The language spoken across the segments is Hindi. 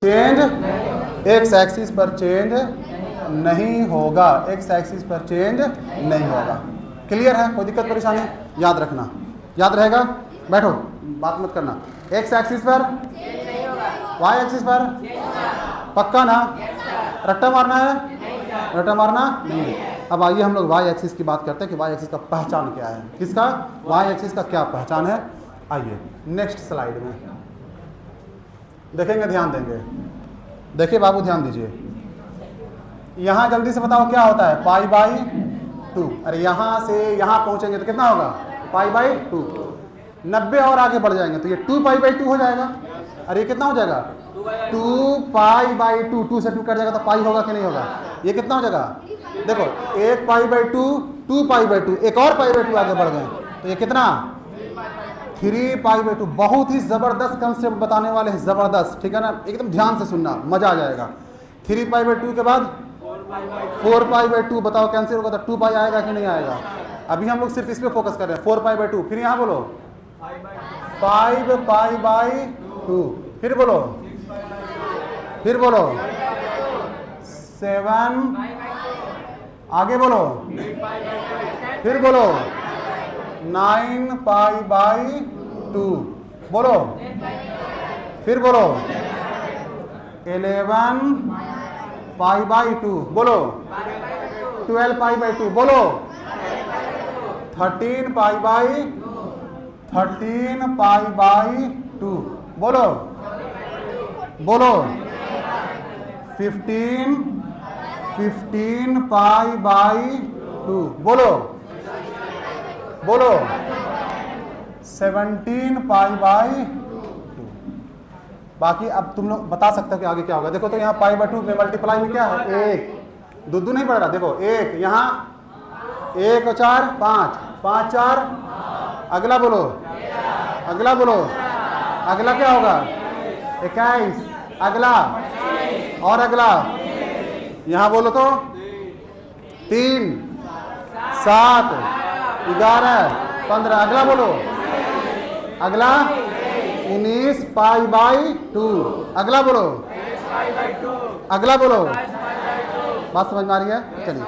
चेंज एक्स एक्सिस पर चेंज नहीं होगा, एक्स एक्सिस पर चेंज नहीं होगा। क्लियर है? कोई दिक्कत परेशानी? याद रखना, याद रहेगा। बैठो, बात मत करना। एक्स एक्सिस पर वाई एक्सिस पर पक्का ना? रट्टा मारना है? रट्टा मारना नहीं। अब आइए हम लोग वाई एक्सिस की बात करते हैं कि वाई एक्सिस का पहचान क्या है। किसका? वाई एक्सिस का क्या पहचान है। आइए नेक्स्ट स्लाइड में देखेंगे, ध्यान देंगे। देखिए बाबू, ध्यान दीजिए। यहां जल्दी से बताओ क्या होता है? पाई बाई 2। अरे यहां से यहां पहुंचेंगे तो कितना होगा? पाई बाई 2। 90 और आगे बढ़ जाएंगे तो ये 2 पाई बाई 2 हो जाएगा। अरे ये कितना हो जाएगा? 2 पाई बाई 2। 2 से 2 कट जाएगा तो पाई होगा कि नहीं होगा? ये कितना हो जाएगा? देखो, 1 पाई बाई 2, 2 पाई बाई 2, एक और पाई बाई 2 आगे बढ़ गए तो ये कितना? 3 पाई बाई 2। बहुत ही जबरदस्त कंसेप्ट बताने वाले हैं, जबरदस्त। ठीक है ना? एकदम ध्यान से सुनना, मजा आ जाएगा। 3 पाई बाई 2 के बाद 4 पाई बाई 2। बताओ कैंसिल होगा तो 2 पाई आएगा कि नहीं आएगा? अभी हम लोग सिर्फ इस पे फोकस कर रहे हैं, 4 पाई बाई 2। फिर यहाँ बोलो 5 पाई बाई 2। फिर बोलो, फिर बोलो 7, आगे बोलो, फिर बोलो 9 पाई बाई 2। बोलो, फिर बोलो 11 पाई बाई 2। बोलो 12 पाई बाई 2। बोलो 13 पाई बाई 2। बोलो, बोलो 15 पाई बाई 2। बोलो, बोलो 17 पाई बाई 2। बाकी अब तुम लोग बता सकते हो कि आगे क्या होगा। देखो तो यहाँ पाई बाई 2 में मल्टीप्लाई में क्या है? 1। दूध नहीं पड़ रहा। देखो 1 यहाँ, 1 और 4 5, 5 4। अगला बोलो, अगला बोलो, अगला क्या होगा? 21। अगला और अगला यहाँ बोलो तो 3 7 11 15। अगला बोलो, अगला 19 पाई बाई 2। अगला बोलो, अगला बोलो। बात समझ में आ रही है? चलिए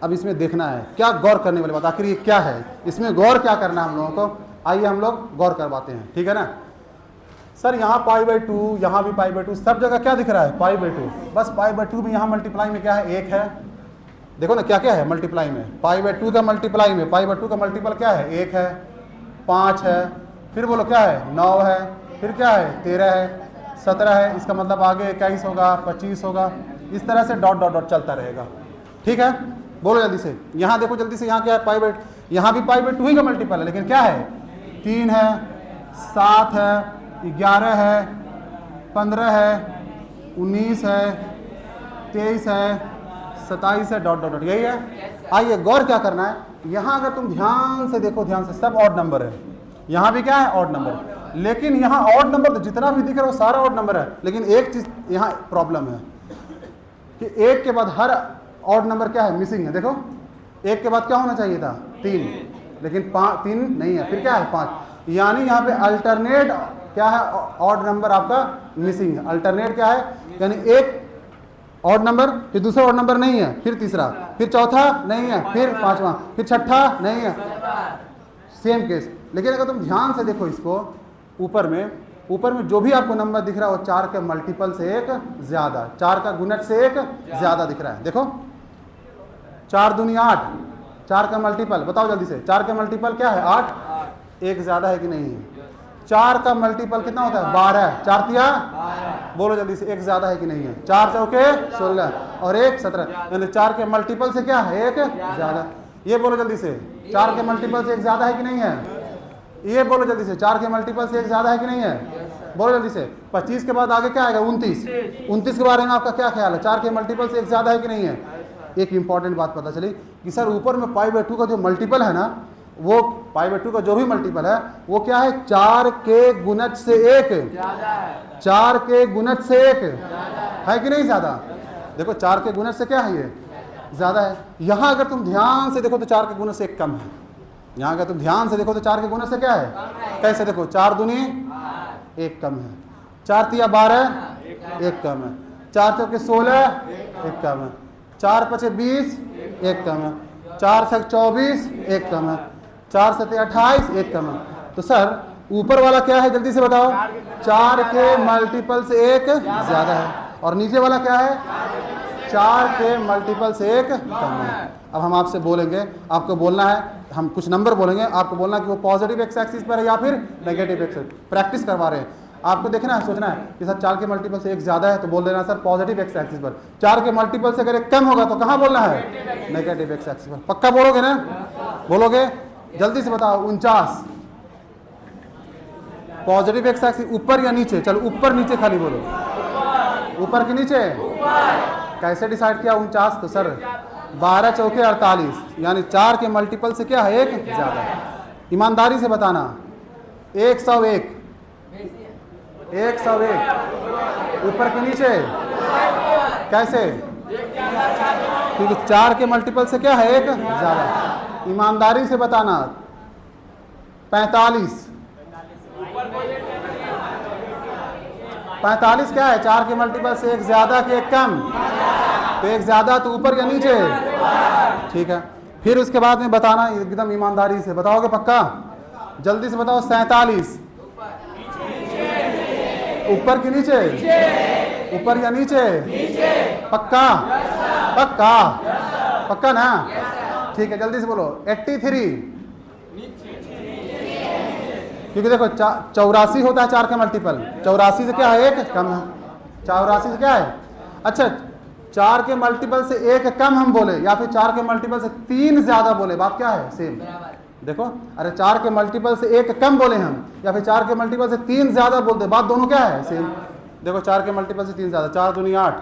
अब इसमें देखना है क्या गौर करने वाली बात, आखिर ये क्या है, इसमें गौर क्या करना है हम लोगों को। आइए हम लोग गौर करवाते हैं, ठीक है ना। सर यहाँ पाई बाई 2, यहाँ भी पाई बाई 2, सब जगह क्या दिख रहा है? पाई बाई 2। बस पाई बाई 2 में यहाँ मल्टीप्लाई में क्या है? 1 है। देखो ना क्या क्या है मल्टीप्लाई में। पाई बाई 2 का मल्टीप्लाई में, पाई बाई 2 का मल्टीपल क्या है? 1 है, 5 है, फिर बोलो क्या है? 9 है, फिर क्या है? 13 है, 17 है। इसका मतलब आगे 21 होगा, 25 होगा। इस तरह से डॉट डॉट डॉट चलता रहेगा। ठीक है, बोलो जल्दी से। यहाँ देखो जल्दी से, यहाँ क्या है? पाई बाई, यहाँ भी पाई बाई 2 ही का मल्टीपल है, लेकिन क्या है? 3 है, 7 है, 11 है, 15 है, 19 है, 23 है, 27 है, डॉट डॉट डॉट। यही है। आइए गौर क्या करना है। यहाँ अगर तुम ध्यान से देखो, ध्यान से, सब ऑड नंबर है। यहाँ भी क्या है? Odd number. लेकिन यहाँ ऑड नंबर तो जितना भी दिख रहा है वो सारा ऑड नंबर है। लेकिन एक चीज यहाँ प्रॉब्लम है कि 1 के बाद हर ऑड नंबर क्या है? मिसिंग है। देखो 1 के बाद क्या होना चाहिए था? 3, लेकिन 3 नहीं है। फिर क्या है? 5। यानी यहाँ पे अल्टरनेट क्या है? ऑड नंबर आपका मिसिंग है। अल्टरनेट क्या है? यानी एक ऑड नंबर, फिर दूसरा ऑड नंबर नहीं है, फिर तीसरा, फिर चौथा नहीं है, फिर पांचवा, फिर छठा नहीं है। Same case. लेकिन अगर तुम ध्यान से देखो इसको, ऊपर में जो भी आपको नंबर दिख रहा है वो 4 के मल्टीपल से 1 ज्यादा, 4 का गुणज से 1 ज्यादा दिख रहा है। देखो 4 दूनी 8, 4 का मल्टीपल बताओ जल्दी से। 4 का मल्टीपल क्या है? 8। 1 ज्यादा है कि नहीं है? 4 का मल्टीपल कितना होता है? 12। 4 तिया, बोलो जल्दी से, 1 ज्यादा है कि नहीं है? 4 चौके 16 और 1 17, यानी 4 के मल्टीपल से क्या है? 1 ज्यादा। ये बोलो जल्दी से, 4 के मल्टीपल से 1 ज्यादा है कि नहीं है? ये बोलो जल्दी से, 4 के मल्टीपल से 1 ज्यादा है कि नहीं है? बोलो जल्दी से। 25 के बाद आगे क्या आएगा? 29। 29 के बारे में आपका क्या ख्याल है? 4 के मल्टीपल से 1 ज्यादा है कि नहीं है? एक इंपॉर्टेंट बात पता चली कि सर ऊपर में पाई बाई 2 का जो मल्टीपल है ना, वो पाई बाई 2 का जो भी मल्टीपल है वो क्या है? 4 के गुणज से 1 है। 4 के गुणज से 1 है कि नहीं ज्यादा? देखो 4 के गुणज से क्या है? ये ज्यादा है। यहां अगर तुम ध्यान से देखो तो 4 के गुणज से 1 कम है। यहाँ अगर तुम ध्यान से देखो तो 4 के गुणज से क्या है? कैसे देखो? 4 दूनी 1 कम है, 4 तिया 12, एक कम है। 4 चौके 16, एक कम है। 4 पचे 20, एक कम है। 4 छक 24, एक कम है। 4 सते 28, एक कम है। तो सर ऊपर वाला क्या है जल्दी से बताओ? 4 के मल्टीपल से एक ज्यादा है। और नीचे वाला क्या है? 4 के मल्टीपल से एक कम है। अब हम आपसे बोलेंगे, आपको बोलना है, हम कुछ नंबर बोलेंगे, आपको बोलना है कि वो पॉजिटिव एक्स एक्सिस पर है या फिर नेगेटिव एक्स। प्रैक्टिस करवा रहे हैं आपको, देखना है, सोचना है कि सर 4 के मल्टीपल से एक ज्यादा है तो बोल देना सर पॉजिटिव एक्स एक्सिस पर। 4 के मल्टीपल से अगर एक कम होगा तो कहाँ बोलना है? नेगेटिव एक्स एक्सिस पर। पक्का बोलोगे ना? बोलोगे? जल्दी से बताओ। 49 पॉजिटिव एक्स एक्सिस ऊपर या नीचे? चलो ऊपर नीचे खाली बोलो। ऊपर के नीचे? कैसे डिसाइड किया 49? तो सर 12 चौके 48, यानी 4 के मल्टीपल से क्या है? एक ज्यादा। ईमानदारी से बताना। 101 ऊपर के नीचे? कैसे? क्योंकि 4 के मल्टीपल से क्या है? एक ज्यादा। ईमानदारी से बताना। 45 क्या है? 4 के मल्टीपल से एक ज्यादा कि एक कम? तो एक ज्यादा तो ऊपर या नीचे? ठीक है। फिर उसके बाद में बताना एकदम ईमानदारी से। बताओगे पक्का? जल्दी से बताओ। 47 ऊपर के नीचे? ऊपर या नीचे? पक्का? पक्का? पक्का ना? ठीक है, जल्दी से बोलो। 83 क्योंकि देखो 84 होता है 4 का मल्टीपल। 84 से क्या है? एक कम है। 84 से क्या है? अच्छा, 4 के मल्टीपल से एक कम हम बोले या फिर 4 के मल्टीपल से 3 ज्यादा बोले, बात क्या है? सेम। देखो, अरे 4 के मल्टीपल से एक कम बोले हम या फिर 4 के मल्टीपल से 3 ज्यादा बोलते, बात दोनों क्या है? सेम। देखो 4 के मल्टीपल से 3 ज्यादा। 4 दूनी 8,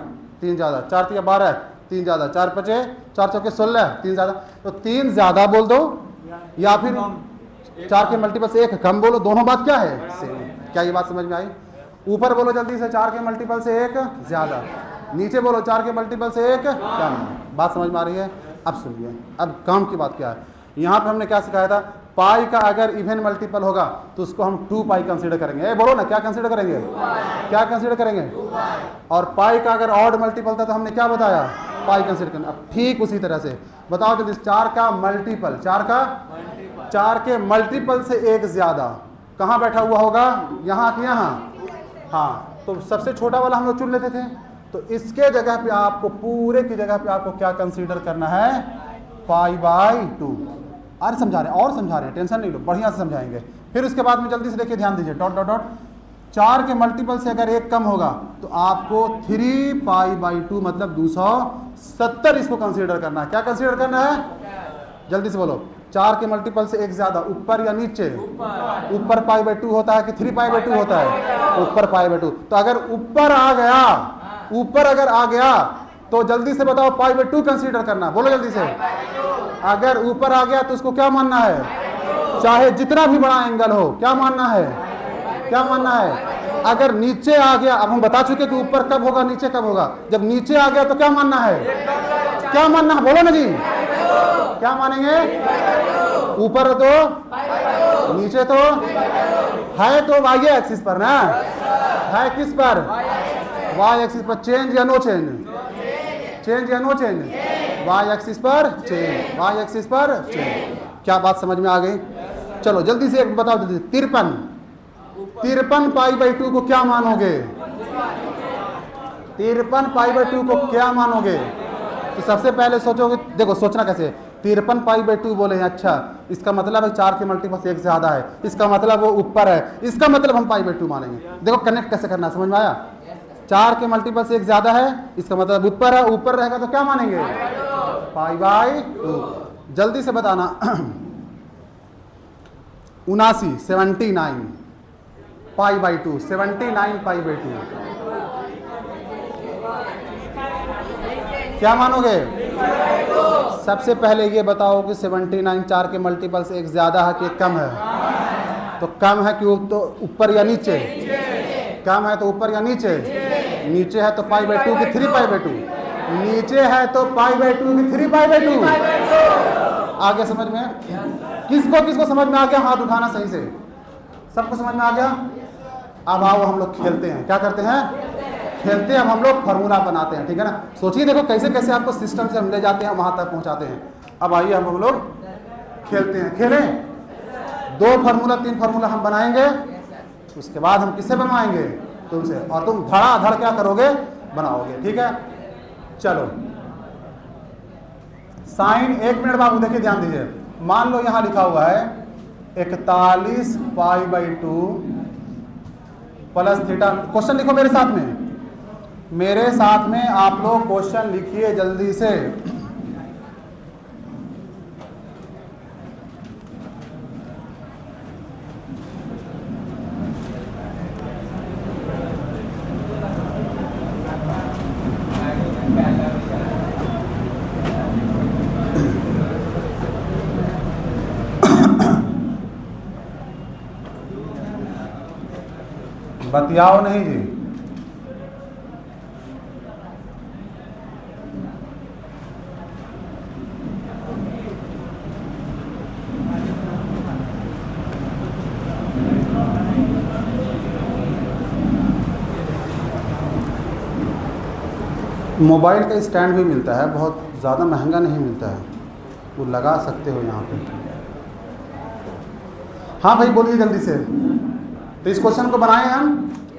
3 ज्यादा। 4 तिया 12, 3 ज्यादा। 4 पचे 4 चौके 16, 3 ज्यादा। तो 3 ज्यादा बोल दो या फिर 4 के मल्टीपल से एक कम बोलो, दोनों बात क्या है? सेम। क्या ये बात समझ में आई? ऊपर बोलो जल्दी से। 4 के मल्टीपल से एक ज्यादा। नीचे बोलो 4 के मल्टीपल से एक कम। बात समझ में आ रही है? अब सुनिए, अब काम की बात क्या है। यहाँ पे हमने क्या सिखाया था? पाई का अगर इवन मल्टीपल होगा तो उसको हम 2 पाई कंसीडर करेंगे। बोलो ना, क्या कंसीडर करेंगे? क्या कंसीडर करेंगे? और पाई का अगर ऑड मल्टीपल था तो हमने क्या बताया? पाई कंसीडर करना। अब ठीक उसी तरह से बताओ जल्दी। 4 का मल्टीपल, 4 के मल्टीपल से एक ज्यादा कहाँ बैठा हुआ होगा? यहाँ कि यहाँ? हाँ, तो सबसे छोटा वाला हम लोग चुन लेते थे। तो इसके जगह पे आपको, पूरे की जगह पे आपको क्या कंसीडर करना है? पाई बाई 2। अरे समझा रहे हैं, और समझा रहे हैं, टेंशन नहीं लो, बढ़िया से समझाएंगे। फिर उसके बाद में जल्दी से देखिए, ध्यान दीजिए। डॉट डॉट डॉट 4 के मल्टीपल से अगर एक कम होगा तो आपको 3 पाई बाई 2 मतलब 270 इसको कंसीडर करना है। क्या कंसीडर करना है? जल्दी से बोलो। 4 के मल्टीपल से एक ज्यादा, ऊपर या नीचे? ऊपर पाई बाई 2 होता है कि 3 पाई बाई 2 होता है? ऊपर पाई बाई 2। तो अगर ऊपर आ गया, ऊपर अगर आ गया तो जल्दी से बताओ पाई बाई 2 कंसीडर करना। बोलो जल्दी से। अगर ऊपर आ गया तो उसको क्या मानना है? चाहे जितना भी बड़ा एंगल हो, क्या मानना है? क्या मानना है? अगर नीचे आ गया, अब हम बता चुके कि ऊपर कब होगा, नीचे कब होगा। जब नीचे आ गया तो क्या मानना है? क्या मानना है? बोलो ना जी। क्या मानेंगे? ऊपर तो, नीचे तो है, तो वाई एक्सिस पर ना है। किस पर? वाई एक्सिस पर। चेंज या नो चेंज? चेंज या नो चेंज? वाई एक्सिस पर चेंज, वाई एक्सिस पर चेंज। क्या बात समझ में आ गई? चलो जल्दी से एक बताओ जल्दी। 53 पाई बाई 2 को क्या मानोगे? 53 पाई बाई 2 को क्या मानोगे? तो सबसे पहले सोचोगे, देखो सोचना कैसे। 53 पाई बाई 2 बोले, अच्छा इसका मतलब है 4 के मल्टीपल से एक ज्यादा है, इसका मतलब वो ऊपर है, इसका मतलब हम पाई बाई 2 मानेंगे। देखो कनेक्ट कैसे करना, समझ में आया? 4 के मल्टीपल से एक ज्यादा है, इसका मतलब ऊपर है, ऊपर रहेगा तो क्या मानेंगे? पाई बाई 2। जल्दी से बताना। 79 पाई बाई 2, 79 पाई बाई 2 क्या मानोगे? सबसे पहले ये बताओ कि 79 4 के मल्टीपल से एक ज्यादा है कि एक कम है? तो कम है कि तो ऊपर या नीचे? कम है तो ऊपर या नीचे? नीचे है तो पाई बाई 2 की 3 पाई बाई 2? नीचे है तो पाई बाई 2 की 3 पाई बाई 2। आगे समझ में? किसको किसको समझ में आ गया? हाथ उठाना सही से। सबको समझ में आ गया? अब आओ हम लोग खेलते हैं। क्या करते हैं? खेलते हैं हम लोग, फार्मूला बनाते हैं, ठीक है ना। सोचिए देखो कैसे कैसे आपको सिस्टम से हम ले जाते हैं, वहां तक पहुंचाते हैं। अब आइए हम लोग खेलते हैं। खेलें, 2 फार्मूला 3 फार्मूला हम बनाएंगे, उसके बाद हम किससे बनवाएंगे, तुमसे, और तुम धड़ाधड़ क्या करोगे, बनाओगे, ठीक है। चलो साइन, 1 मिनट बाबू देखिए ध्यान दीजिए। मान लो यहां लिखा हुआ है 41 π/2 प्लस थीटा। क्वेश्चन लिखो मेरे साथ में, मेरे साथ में आप लोग क्वेश्चन लिखिए जल्दी से। बतियाओ नहीं जी। मोबाइल का स्टैंड भी मिलता है, बहुत ज़्यादा महंगा नहीं मिलता है, वो लगा सकते हो यहाँ पे। हाँ भाई बोलिए जल्दी से। तो इस क्वेश्चन को बनाए हम,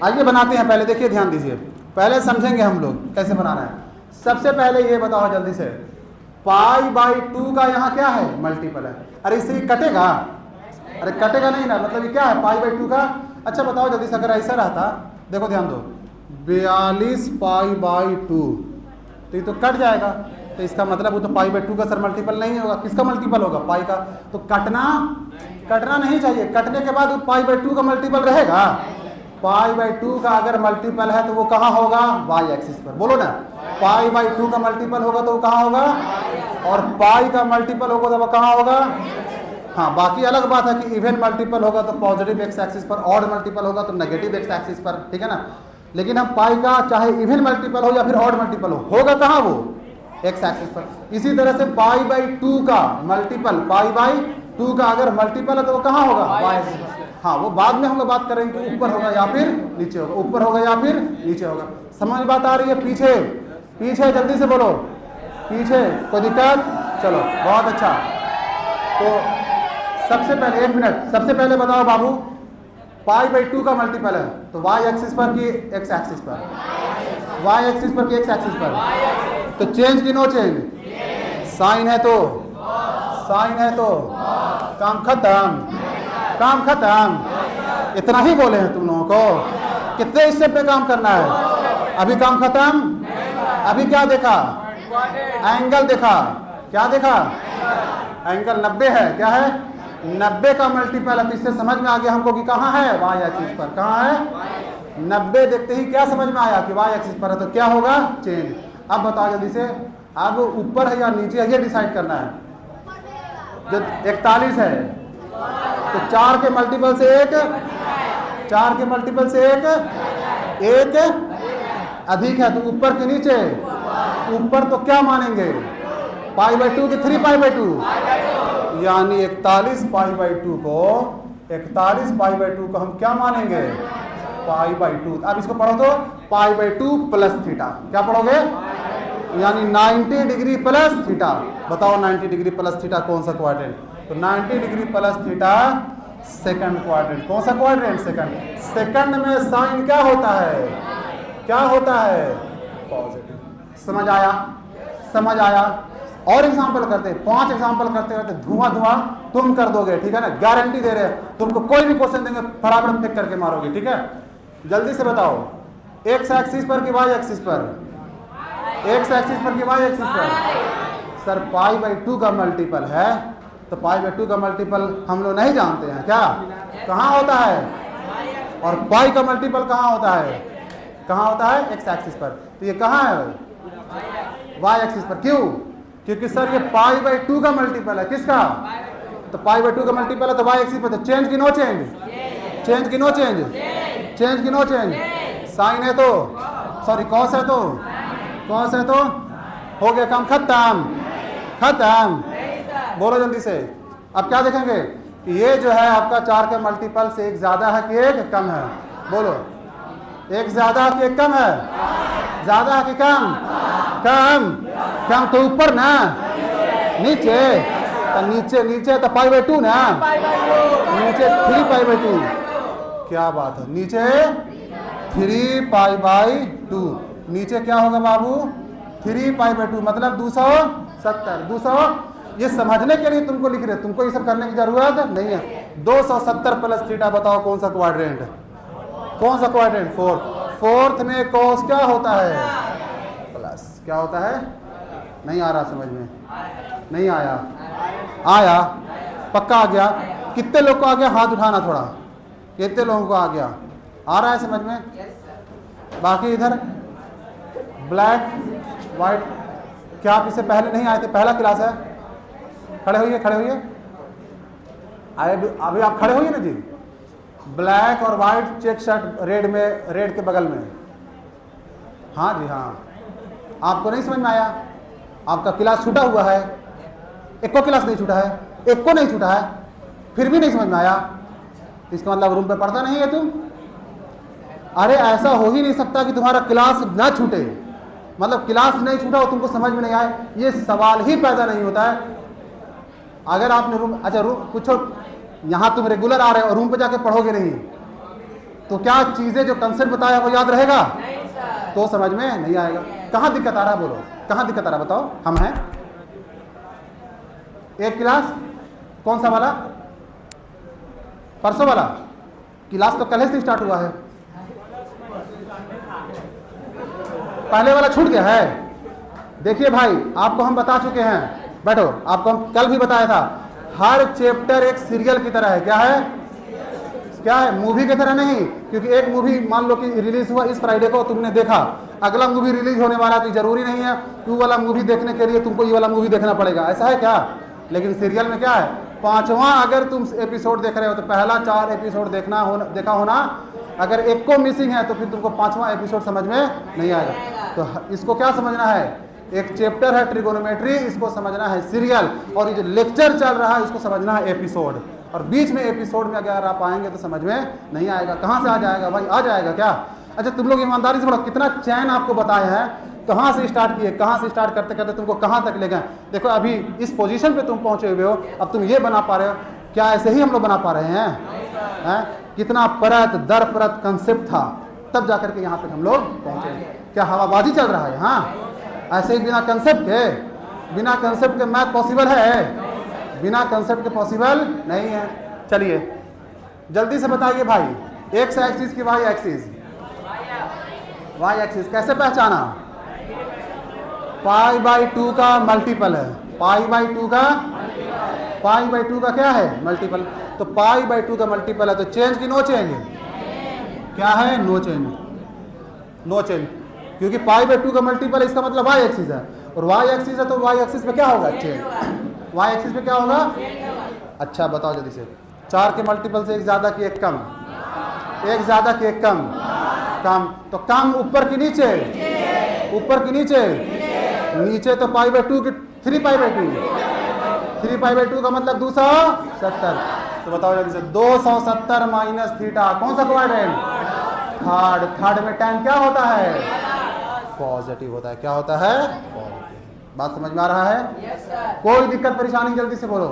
आइए बनाते हैं। पहले देखिए ध्यान दीजिए, पहले समझेंगे हम लोग कैसे बनाना है। सबसे पहले ये बताओ जल्दी से, π/2 का यहाँ क्या है, मल्टीपल है। अरे इससे कटेगा, अरे कटेगा नहीं ना, मतलब ये क्या है, π/2 का। अच्छा बताओ जल्दी से, अगर ऐसा रहता, देखो ध्यान दो, 42 π/2, तो ये तो कट जाएगा, तो इसका मतलब वो तो π/2 का सर मल्टीपल नहीं होगा। किसका मल्टीपल होगा, पाई का। तो कटना नहीं चाहिए, कटने के बाद वो π/2 का मल्टीपल रहेगा। π/2 का अगर मल्टीपल है तो वो कहाँ होगा, y एक्सिस पर। बोलो ना, π/2 का मल्टीपल होगा तो वो कहाँ होगा, और पाई का मल्टीपल होगा तो वो कहाँ होगा। हाँ, बाकी अलग बात है कि इवन मल्टीपल होगा तो पॉजिटिव एक्स एक्सिस पर, ऑड मल्टीपल होगा तो नेगेटिव एक्स एक्सिस पर, ठीक है ना। लेकिन हम पाई का चाहे इवन मल्टीपल हो या फिर ऑड मल्टीपल हो, होगा कहाँ वो, एक्स एक्सिस पर। इसी तरह से π/2 का मल्टीपल, π/2 का अगर मल्टीपल है तो वो कहाँ होगा, y एक्सिस पर। हाँ, वो बाद में हम लोग बात करेंगे कि ऊपर होगा या फिर नीचे होगा, ऊपर होगा या फिर नीचे होगा। समझ बात आ रही है। पीछे पीछे जल्दी से बोलो, पीछे कोई दिक्कत। चलो बहुत अच्छा। तो सबसे पहले 1 मिनट, सबसे पहले बताओ बाबू, π/2 का मल्टीपल है तो y एक्सिस पर कि एक्स एक्सिस पर, y एक्सिस पर कि एक्स एक्सिस पर। तो चेंज की नो चेंज, साइन है तो काम खत्म, काम खत्म। इतना ही बोले हैं तुम लोगों को, कितने स्टेप पे काम करना है। अभी काम खत्म। अभी क्या देखा, एंगल देखा, क्या देखा, एंगल 90 है। क्या है, 90 का मल्टीपल है। तो इससे समझ में आ गया हमको कि कहाँ है, y एक्सिस पर। कहाँ है, 90 देखते ही क्या समझ में आया कि y एक्सिस पर है, तो क्या होगा, चेंज। अब बताओ जल्दी से, अब ऊपर है या नीचे है ये डिसाइड करना है। जो 41 है तो 4 के मल्टीपल से एक, 4 के मल्टीपल से एक अधिक है, तो ऊपर के नीचे, ऊपर तो क्या मानेंगे, π/2 कि 3π/2, यानी 41 π/2 को, 41 π/2 को हम क्या मानेंगे, π/2। अब इसको पढ़ो तो π/2 प्लस थीटा, क्या पढ़ोगे, यानी 90 डिग्री प्लस थीटा। बताओ 90 डिग्री प्लस थीटा कौन सा क्वाड्रेंट, तो 90 degree plus theta second quadrant. कौन सा क्वाड्रेंट, सेकंड। सेकंड में साइन क्या होता है, क्या होता है, पॉजिटिव। समझ आया, समझ आया। और एग्जांपल करते, 5 एग्जांपल करते रहते, धुआं तुम कर दोगे, ठीक है ना, गारंटी दे रहे हैं। तुमको कोई भी क्वेश्चन देंगे फटाफट फेंक करके मारोगे, ठीक है। जल्दी से बताओ, एक्स एक्सिस पर कि वाई एक्सिस पर, एक्स एक्सिस पर कि वाई एक्सिस पर। सर π/2 का मल्टीपल है, तो π/2 का मल्टीपल हम लोग नहीं जानते हैं क्या, कहाँ होता है, और पाई का मल्टीपल कहाँ होता है, कहाँ होता है, एक्स एक्सिस पर। तो ये कहाँ है, वाई एक्सिस पर। क्यों, क्योंकि सर ये π/2 का मल्टीपल है, किसका, तो π/2 का मल्टीपल है तो वाई एक्सिस पर। तो चेंज की नो चेंज, चेंज की नो चेंज, चेंज की नो चेंज। साइन है तो, सॉरी कॉस है तो, कॉस है तो हो गया, काम खत्म, खत्म। बोलो जल्दी से। अब क्या देखेंगे कि ये जो है आपका 4 के मल्टीपल से एक ज्यादा है कि एक कम है, बोलो। एक ज्यादा कि एक कम है? ज्यादा कि कम? कम। कम तो ऊपर ना, नीचे तो नीचे तो पाई बाई 2 ना, नीचे 3 पाई बाई 2। क्या बात है, नीचे 3 पाई बाई 2। नीचे क्या होगा बाबू? 3 पाई बाई 2 मतलब 270। 200 ये समझने के लिए तुमको लिख रहे, तुमको ये सब करने की जरूरत नहीं है। 270 प्लस थीटा, बताओ कौन सा क्वाड्रेंट? कौन सा क्वाड्रेंट? फोर्थ में कॉस क्या होता है? प्लस क्या होता है? नहीं आ रहा समझ में? नहीं आया? आया? पक्का आ गया? कितने लोग को आ गया? हाथ उठाना थोड़ा। कितने लोगों को आ गया? आ रहा है समझ में? बाकी इधर ब्लैक व्हाइट, क्या आप इससे पहले नहीं आए थे? पहला क्लास है। खड़े होइए, खड़े होइए। अभी आप खड़े होइए ना जी। ब्लैक और व्हाइट चेक शर्ट रेड में, रेड के बगल में। हाँ जी हाँ। आपको नहीं समझ में आया? आपका क्लास छूटा हुआ है? एक को क्लास नहीं छूटा है? एक को नहीं छूटा है, फिर भी नहीं समझ में आया? इसका मतलब रूम पे पढ़ता नहीं है तुम? अरे ऐसा हो ही नहीं सकता कि तुम्हारा क्लास ना छूटे, मतलब क्लास नहीं छूटा हो, तुमको समझ में नहीं आए, ये सवाल ही पैदा नहीं होता है। अगर आपने रूम, अच्छा रूम पूछो, यहाँ तुम रेगुलर आ रहे हो और रूम पे जाके पढ़ोगे नहीं, तो क्या चीजें जो कंसेप्ट बताया वो याद रहेगा? तो समझ में नहीं आएगा। कहाँ दिक्कत आ रहा है बोलो, कहाँ दिक्कत आ रहा है बताओ? हम हैं एक क्लास, कौन सा वाला? परसों वाला क्लास तो कल से स्टार्ट हुआ है, पहले वाला छूट गया है। देखिए भाई, आपको हम बता चुके हैं, बैठो, आपको हम कल भी बताया था, हर चैप्टर एक सीरियल की तरह है। क्या है? क्या है? मूवी की तरह नहीं, क्योंकि एक मूवी मान लो कि रिलीज हुआ इस फ्राइडे को, तुमने देखा, अगला मूवी रिलीज होने वाला, तो जरूरी नहीं है कि वो वाला मूवी देखने के लिए तुमको ये वाला मूवी देखना पड़ेगा, ऐसा है क्या? लेकिन सीरियल में क्या है, 5वां अगर तुम एपिसोड देख रहे हो तो पहला 4 एपिसोड देखा होना, अगर एक को मिसिंग है तो फिर तुमको 5वां एपिसोड समझ में नहीं आएगा। तो इसको क्या समझना है? एक चैप्टर है ट्रिगोनोमेट्री, इसको समझना है सीरियल, और ये जो लेक्चर चल रहा है इसको समझना है एपिसोड। और बीच में एपिसोड में अगर आप आएंगे तो समझ में नहीं आएगा। कहाँ से आ जाएगा भाई? आ जाएगा क्या? अच्छा तुम लोग ईमानदारी से बोलो, कितना चैन आपको बताए हैं, कहाँ से स्टार्ट किए, कहाँ से स्टार्ट करते करते तुमको कहाँ तक ले गए। देखो अभी इस पोजीशन पे तुम पहुंचे हुए हो, अब तुम ये बना पा रहे हो, क्या ऐसे ही हम लोग बना पा रहे हैं? कितना परत दर परत कंसेप्ट था, तब जाकर के यहाँ तक हम लोग पहुंचे। क्या हवाबाजी चल रहा है यहाँ? ऐसे ही बिना कंसेप्ट के, बिना कंसेप्ट के मैथ पॉसिबल है? बिना कंसेप्ट के पॉसिबल नहीं है। चलिए जल्दी से बताइए भाई, एक्स एक्सिस की वाई एक्सिस, वाई एक्सिस कैसे पहचाना? पाई बाई 2 का मल्टीपल है, पाई बाई 2 का, पाई बाई 2 का क्या है? मल्टीपल। तो पाई बाई 2 का मल्टीपल है, तो चेंज की नो चेंज? क्या है? नो चेंज, नो चेंज, क्योंकि पाई बाई 2 का मल्टीपल, इसका मतलब वाई एक्सिस है, और वाई एक्सिस है तो वाई एक्सिस पे क्या होगा? चेंज। वाई एक्सिस पे क्या होगा? अच्छा बताओ जल्दी से, 4 के मल्टीपल से एक ज्यादा कि एक कम? एक ज्यादा कि एक कम? कम। तो कम ऊपर की नीचे? ऊपर की नीचे? नीचे तो पाई बाई 2 की 3 पाई बाई 2, 3 पाई बाई 2 का मतलब 270। तो बताओ जल्दी से, 270 माइनस थीटा कौन सा क्वाड्रेंट? थर्ड। थर्ड में टाइम क्या होता है? पॉजिटिव होता है। क्या होता है? पॉजिटिव। बात समझ में आ रहा है? कोई दिक्कत परेशानी? जल्दी से बोलो,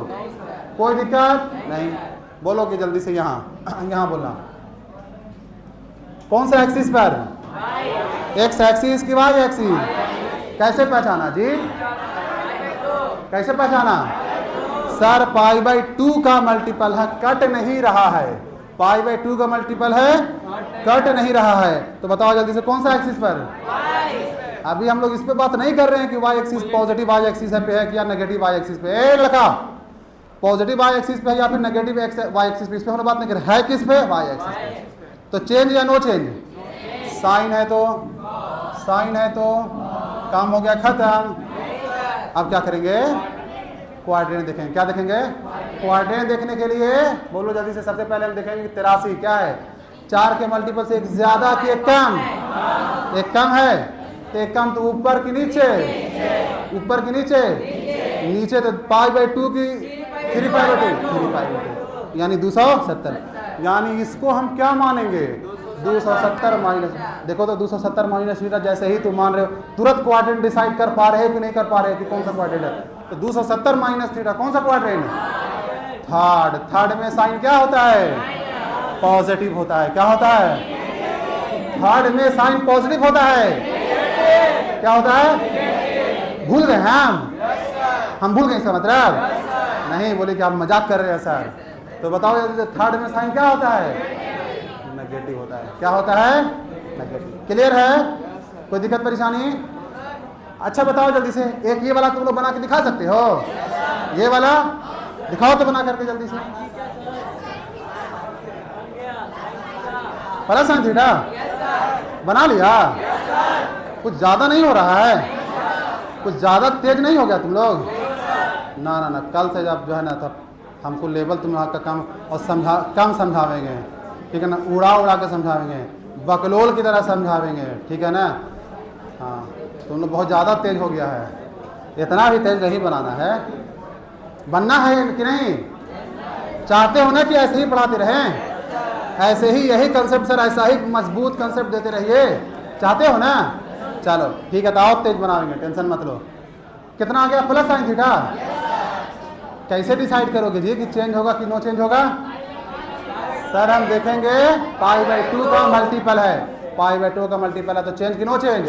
कोई दिक्कत नहीं? बोलोगे जल्दी से, यहाँ यहाँ बोलना। कौन सा एक्सिस पर? एक्स एक्सिस की वाई एक्सिस? कैसे पहचाना जी? कैसे पहचाना? सर पाई बाई 2 का मल्टीपल है, कट नहीं रहा है। पाई बाई 2 का मल्टीपल है, कट नहीं रहा है। तो बताओ जल्दी से, कौन सा एक्सिस पर? अभी हम लोग इस पे बात नहीं कर रहे हैं कि Y axis positive Y axis पे है या नेगेटिव वाई एक्सिस पे। ए लगा, पॉजिटिव वाई एक्सिस पे या फिर नेगेटिव वाई एक्सिस पे, इस पे हम लोग बात नहीं कर रहे हैं। किस पे? वाई एक्सिस पे। तो चेंज या नो चेंज? साइन है तो, साइन है तो काम हो गया खत्म। अब क्या करेंगे? क्वाड्रेंट देखेंगे। क्या देखेंगे? क्वाड्रेंट देखने के लिए बोलो जल्दी से, सबसे पहले हम देखेंगे 83 क्या है? 4 के मल्टीपल से एक ज्यादा कि एक कम? एक कम है, तो एक कम तो ऊपर की नीचे? ऊपर की नीचे? नीचे तो पाई बाई 2 की 3 पाई बाई 2, 3 पाई बाई 2 यानी 270। यानी इसको हम क्या मानेंगे? 270 माइनस, देखो तो 270 माइनस थीटा जैसे ही तुम मान रहे हो तुरंत क्वाड्रेंट डिसाइड कर पा रहे हो कि नहीं कर पा रहे हो कि कौन सा क्वाड्रेंट है। तो 270 माइनस थीटा कौन सा क्वाड्रेंट है? थर्ड में साइन क्या होता है? पॉजिटिव होता है। क्या होता है? थर्ड में साइन पॉजिटिव होता है। क्या होता है? भूल गए हम भूल गए इसका मतलब नहीं, बोले कि आप मजाक कर रहे हैं सर। तो बताओ थर्ड में साइन क्या होता है? नेगेटिव होता है। क्या होता है? नेगेटिव। क्लियर है? कोई दिक्कत परेशानी? अच्छा बताओ जल्दी से, एक ये वाला तुम लोग बना के दिखा सकते हो? ये वाला दिखाओ तो बना करके जल्दी से। प्लस साइन थीटा बना लिया? कुछ ज्यादा नहीं हो रहा है? कुछ ज्यादा तेज नहीं हो गया तुम लोग? ना ना ना, कल से जब जो है ना तब हमको लेवल तुम लोग का कम और कम समझावेंगे, ठीक है ना? उड़ा के समझावेंगे, बकलोल की तरह समझावेंगे, ठीक है ना? हाँ, तुम लोग बहुत ज़्यादा तेज हो गया है, इतना भी तेज नहीं बनाना है। बनना है कि नहीं? चाहते हो ना कि ऐसे ही पढ़ाते रहें? ऐसे ही यही कंसेप्ट सर, ऐसा ही मजबूत कंसेप्ट देते रहिए, चाहते हो ना? चलो ठीक है, तो आओ तेज बनावेंगे, टेंशन मत लो। कितना आ गया? Plus sine theta. कैसे डिसाइड करोगे जी कि चेंज होगा कि नो चेंज होगा? सर हम देखेंगे π/2 का मल्टीपल है, π/2 का मल्टीपल है तो चेंज की नो चेंज?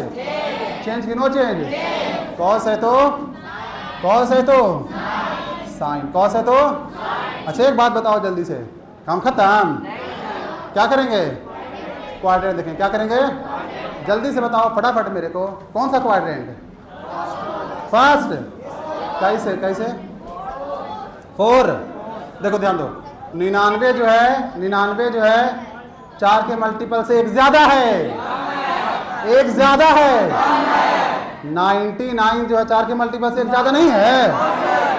चेंज की नो चेंज? कॉस है तो साइन, कॉस है तो। अच्छा एक बात बताओ जल्दी से, काम खत्म? क्या करेंगे? क्वाड्रेंट देखें। क्या करेंगे? जल्दी से बताओ फटाफट मेरे को, कौन सा क्वाड्रेंट? फर्स्ट। कैसे 4। देखो ध्यान दो, 99 जो है 4 के मल्टीपल से एक ज्यादा है, 99 जो है 4 के मल्टीपल से एक ज्यादा नहीं है,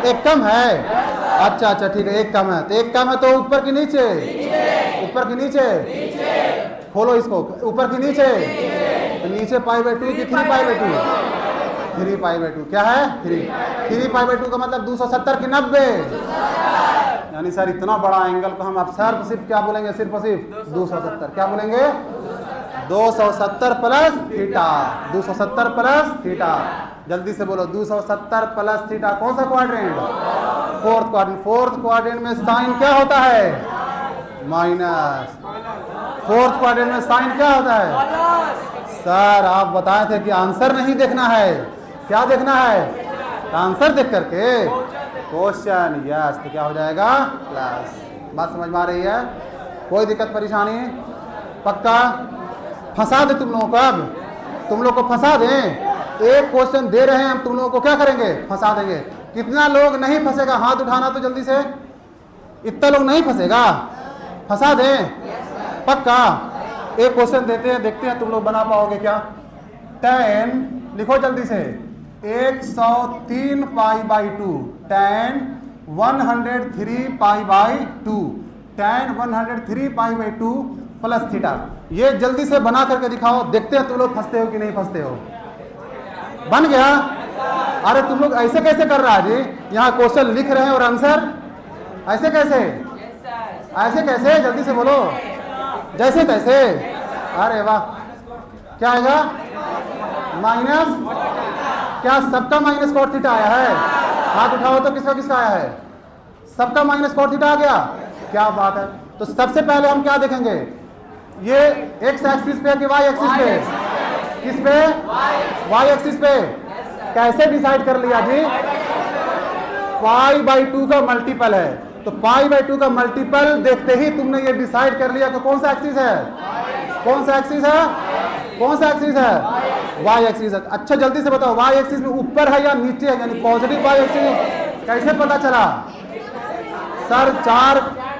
एक कम है। अच्छा ठीक है, एक कम है तो एक कम है तो ऊपर की नीचे? ऊपर की नीचे खोलो इसको, ऊपर की नीचे तो नीचे π/2 की 3π/2? 3π/2 क्या है? 3π/2 का मतलब 270 की 90, यानी सर इतना बड़ा एंगल को हम अब सिर्फ क्या बोलेंगे? सिर्फ 270। क्या बोलेंगे? 270 प्लस थीटा। 270 प्लस थीटा, जल्दी से बोलो 270 प्लस थीटा कौन सा quadrant? Fourth quadrant. Fourth quadrant में साइन क्या होता है? माइनस। फोर्थ क्वाड्रेंट में साइन क्या होता है? सर आप बताए थे कि आंसर नहीं देखना है, क्या देखना है? आंसर देख करके क्वेश्चन, यस, तो क्या हो जाएगा? प्लस। बात समझ में आ रही है? कोई दिक्कत परेशानी? पक्का? फंसा दे तुम लोगों को, अब तुम लोग को फंसा दें। एक क्वेश्चन दे रहे हैं हम, तुम लोगों को क्या करेंगे? फंसा देंगे। कितना लोग नहीं फंसेगा? हाथ उठाना तो जल्दी से। इतना लोग नहीं फंसेगा? फंसा दें? पक्का? एक क्वेश्चन देते हैं, देखते हैं तुम लोग बना पाओगे क्या। 10 लिखो जल्दी से, 103 π/2, 10 103 π/2, 10 103 π/2 प्लस थीटा। ये जल्दी से बना करके दिखाओ, देखते हैं तुम लोग फंसते हो कि नहीं फंसते हो। बन गया? अरे तुम लोग ऐसे कैसे कर रहा है जी? यहाँ क्वेश्चन लिख रहे हैं और आंसर ऐसे कैसे? ऐसे कैसे? जल्दी से बोलो, जैसे तैसे। अरे वाह, क्या आएगा? माइनस क्या? सबका माइनस कॉट थीटा आया है? हाथ उठाओ तो किसका किसका आया है? सबका माइनस कॉट थीटा आ गया। क्या बात है। तो सबसे पहले हम क्या देखेंगे? ये एक्स एक्सिस पे कि वाई एक्सिस पे? किस पे? वाई एक्सिस पे। कैसे डिसाइड कर लिया जी? π/2 का मल्टीपल है, तो π/2 का मल्टीपल देखते ही तुमने ये डिसाइड कर लिया कि कौन सा एक्सिस है? कौन सा एक्सिस है? कौन सा एक्सिस है? वाई एक्सिस है। अच्छा जल्दी से बताओ, वाई एक्सिस में ऊपर है या नीचे है? यानी पॉजिटिव वाई एक्सिस कैसे पता चला? सर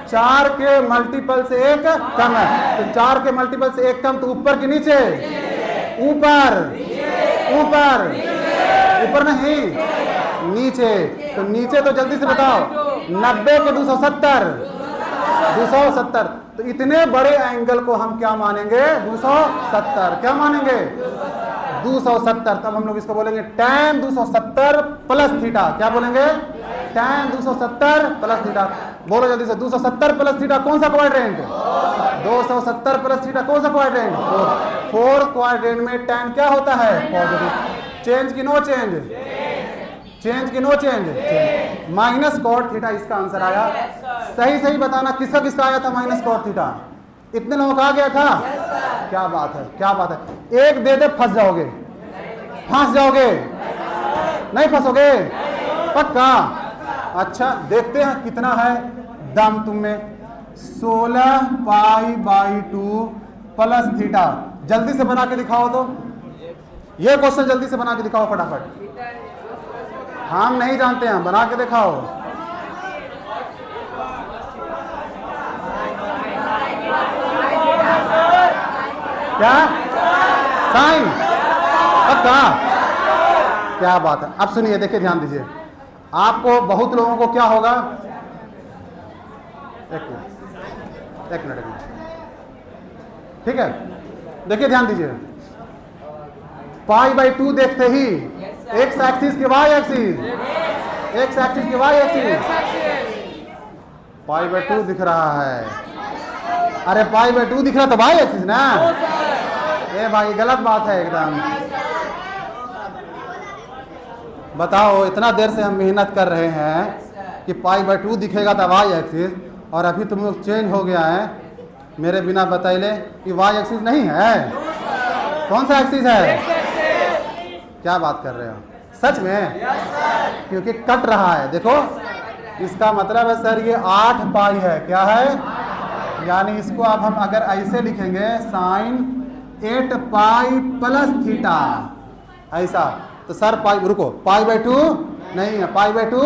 4 के मल्टीपल से एक कम है, तो 4 के मल्टीपल से एक कम, तो ऊपर के नीचे? ऊपर नहीं, नीचे। तो नीचे तो जल्दी से बताओ, 90 के 270। तो इतने बड़े एंगल को हम क्या मानेंगे? 270। क्या मानेंगे? 270। तब हम लोग इसको बोलेंगे tan 270 प्लस थीटा। क्या बोलेंगे? tan 270 plus theta. बोलो जल्दी से, 270 प्लस थीटा कौन सा क्वाड्रेंट? 270 प्लस थीटा कौन सा क्वाड्रेंट? 4 क्वाड्रेंट में tan क्या होता है? पॉजिटिव। चेंज की नो चेंज? चेंज की no change? Minus cot theta इसका आंसर आया। सही सही बताना किसका किसका आया था माइनस कॉट थीटा? इतने लोगों का आ गया था? क्या बात है, क्या बात है। एक दे दे फंस जाओगे, फंस जाओगे, नहीं फंसोगे? पक्का? अच्छा देखते हैं कितना है दम तुम में। 16 पाई बाई 2 प्लस थीटा। जल्दी से बना के दिखाओ तो, ये क्वेश्चन जल्दी से बना के दिखाओ फटाफट। हम नहीं जानते हैं, बना के दिखाओ। क्या साइन? पक्का? क्या बात है। अब सुनिए, देखिए ध्यान दीजिए। आपको बहुत लोगों को क्या होगा, एक मिनट, ठीक है, देखिए ध्यान दीजिए। पाई बाई 2 देखते ही एक्स एक्सिस के वाई एक्सिस, एक्स एक्सिस के वाई एक्सिस, पाई बाई 2 दिख रहा है। अरे पाई बाई 2 दिख रहा तो वाई एक्सिस ना? ये भाई गलत बात है एकदम। बताओ, इतना देर से हम मेहनत कर रहे हैं कि पाई बाई 2 दिखेगा तो वाई एक्सिस, और अभी तुम लोग चेंज हो गया है मेरे बिना बताइले कि वाई एक्सिस नहीं है। कौन सा एक्सिस है? क्या बात कर रहे हो? सच में? क्योंकि कट रहा है, देखो इसका मतलब है सर ये 8 पाई है। क्या है? यानी इसको अब हम अगर ऐसे लिखेंगे साइन 8 पाई प्लस थीटा, ऐसा तो सर पाई, रुको, पाई बाई 2 नहीं है, पाई बाई 2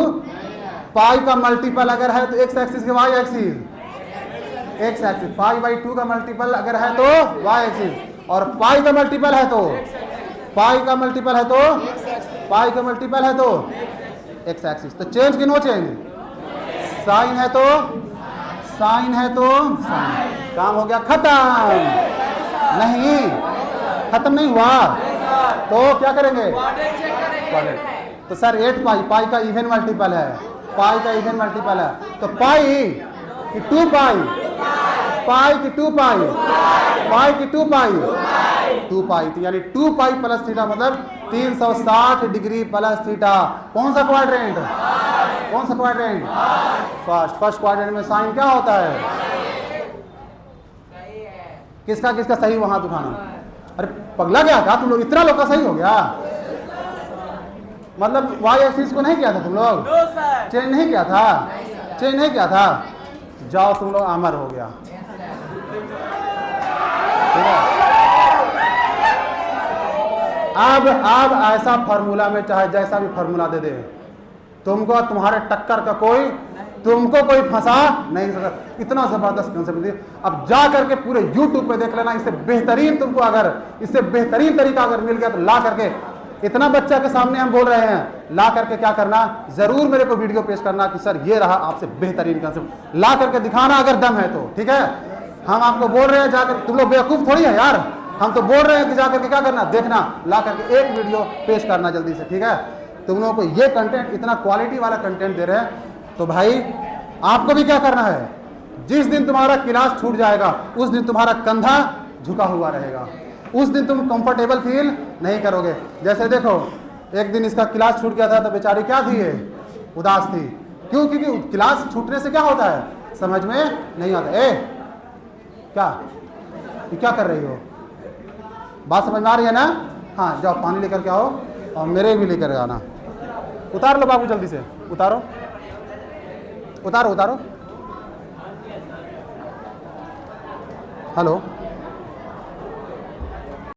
पाई का मल्टीपल अगर है तो एक्स एक्सिस के Y axis, X axis, pi by 2 का मल्टीपल अगर है तो वाई एक्सिस, और पाई का मल्टीपल है तो, पाई का मल्टीपल है तो, पाई का मल्टीपल है तो एक्स एक्सिस। तो चेंज की नो चेंज? साइन है तो, साइन है तो साइन, काम हो गया खत्म। नहीं, खत्म नहीं हुआ तो क्या करेंगे? तो सर 8 पाई, पाई का इवन मल्टीपल है, पाई का इवन मल्टीपल है, तो पाई की 2 पाई, पाई की 2 पाई, पाई की 2 पाई, 2 पाई, तो यानी 2 पाई प्लस थीटा मतलब 360 डिग्री प्लस थीटा। कौन सा क्वाड्रेंट? कौन सा क्वाड्रेंट? फर्स्ट। फर्स्ट क्वाड्रेंट में साइन क्या होता है? किसका किसका सही वहां हाथ उठाना। अरे पगला गया था तुम लोग? इतना लोग का सही हो गया? मतलब वाई एक्सिस को नहीं किया था तुम लोग? चेंज नहीं किया था? चेंज नहीं किया था? जाओ तुम लोग, अमर हो गया। ठीक है, अब ऐसा फार्मूला में चाहे जैसा भी फार्मूला दे दे, तुमको तुम्हारे टक्कर का कोई, तुमको कोई फंसा नहीं सकता। इतना जबरदस्त कंसेप्ट दिया। अब जा करके पूरे YouTube पे देख लेना। इससे बेहतरीन तुमको अगर, इससे बेहतरीन तरीका अगर मिल गया तो ला करके, इतना बच्चा के सामने हम बोल रहे हैं, ला करके क्या करना, जरूर मेरे को वीडियो पेश करना कि सर ये रहा आपसे बेहतरीन कंसेप्ट, ला करके दिखाना अगर दम है तो। ठीक है, हम आपको बोल रहे हैं जाकर, तुम लोग बेवकूफ थोड़ी है यार, हम तो बोल रहे हैं कि जाकर के क्या करना, देखना, ला करके एक वीडियो पेश करना जल्दी से। ठीक है, तुम लोगों को ये कंटेंट, इतना क्वालिटी वाला कंटेंट दे रहे हैं, तो भाई आपको भी क्या करना है, जिस दिन तुम्हारा क्लास छूट जाएगा उस दिन तुम्हारा कंधा झुका हुआ रहेगा, उस दिन तुम कंफर्टेबल फील नहीं करोगे। जैसे देखो, एक दिन इसका क्लास छूट गया था तो बेचारी क्या थी, ये उदास थी। क्यों? क्योंकि क्लास छूटने से क्या होता है समझ में नहीं आता। ए क्या, ये क्या कर रही हो? बात समझ में आ रही है ना? हाँ, जाओ पानी लेकर के आओ और मेरे भी लेकर आना। उतार लो बाबू, जल्दी से उतारो, उतारो उतारो। हेलो।